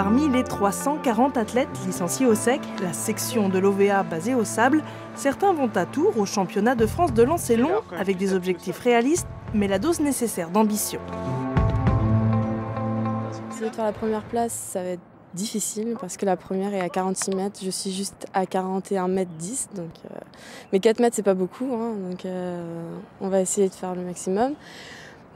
Parmi les 340 athlètes licenciés au SEC, la section de l'OVA basée au Sable, certains vont à Tours au championnat de France de lancer long avec des objectifs réalistes, mais la dose nécessaire d'ambition. Essayer de faire la première place, ça va être difficile parce que la première est à 46 mètres, je suis juste à 41 mètres 10, donc, mais 4 mètres c'est pas beaucoup, hein, donc on va essayer de faire le maximum.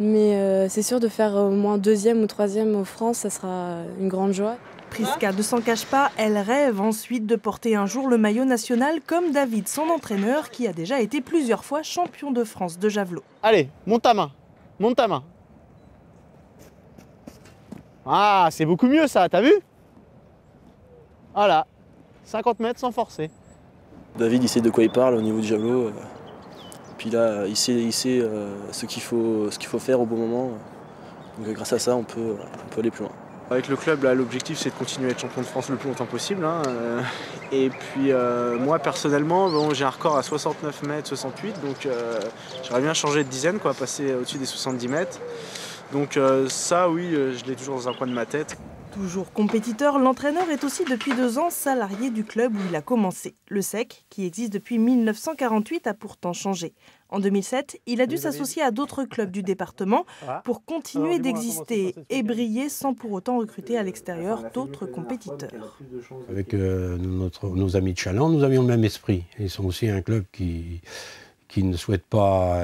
Mais c'est sûr de faire au moins 2e ou 3e aux France, ça sera une grande joie. Priska ne s'en cache pas, elle rêve ensuite de porter un jour le maillot national comme David, son entraîneur, qui a déjà été plusieurs fois champion de France de javelot. Allez, monte ta main, monte ta main. Ah, c'est beaucoup mieux ça, t'as vu? Voilà, 50 mètres sans forcer. David, il sait de quoi il parle au niveau du javelot. Puis là, il sait ce qu'il faut faire au bon moment. Donc grâce à ça, on peut aller plus loin. Avec le club, l'objectif c'est de continuer à être champion de France le plus longtemps possible. Et puis moi personnellement, bon, j'ai un record à 69 mètres 68, donc j'aimerais bien changer de dizaine, passer au-dessus des 70 mètres. Donc ça oui, je l'ai toujours dans un coin de ma tête. Toujours compétiteur, l'entraîneur est aussi depuis 2 ans salarié du club où il a commencé. Le SEC, qui existe depuis 1948, a pourtant changé. En 2007, il a dû s'associer à d'autres clubs du département pour continuer d'exister et briller sans pour autant recruter à l'extérieur d'autres compétiteurs. Avec nos amis de Chaland, nous avions le même esprit. Ils sont aussi un club qui ne souhaite pas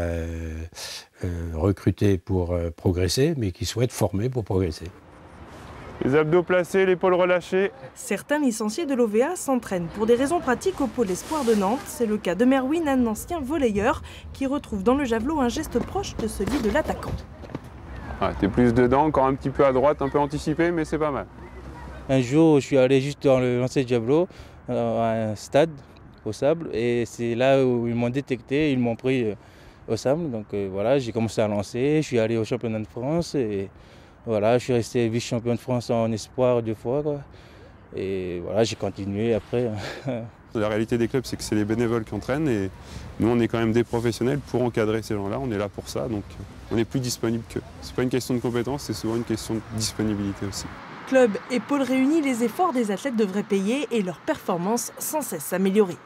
recruter pour progresser, mais qui souhaite former pour progresser. Les abdos placés, l'épaule relâchée. Certains licenciés de l'OVA s'entraînent pour des raisons pratiques au pôle espoir de Nantes. C'est le cas de Merwin, un ancien volleyeur qui retrouve dans le javelot un geste proche de celui de l'attaquant. Ah, t'es plus dedans, encore un petit peu à droite, un peu anticipé, mais c'est pas mal. Un jour, je suis allé juste dans le lancer de javelot, à un stade au Sable, et c'est là où ils m'ont détecté, ils m'ont pris au Sable. Donc voilà, j'ai commencé à lancer, je suis allé au championnat de France. Et voilà, je suis resté vice-champion de France en espoir 2 fois. Et voilà, j'ai continué après. La réalité des clubs, c'est que c'est les bénévoles qui entraînent et nous, on est quand même des professionnels pour encadrer ces gens-là. On est là pour ça, donc on est plus disponible qu'eux. C'est pas une question de compétence, c'est souvent une question de disponibilité aussi. Club et pôle réunis, les efforts des athlètes devraient payer et leur performance sans cesse s'améliorer.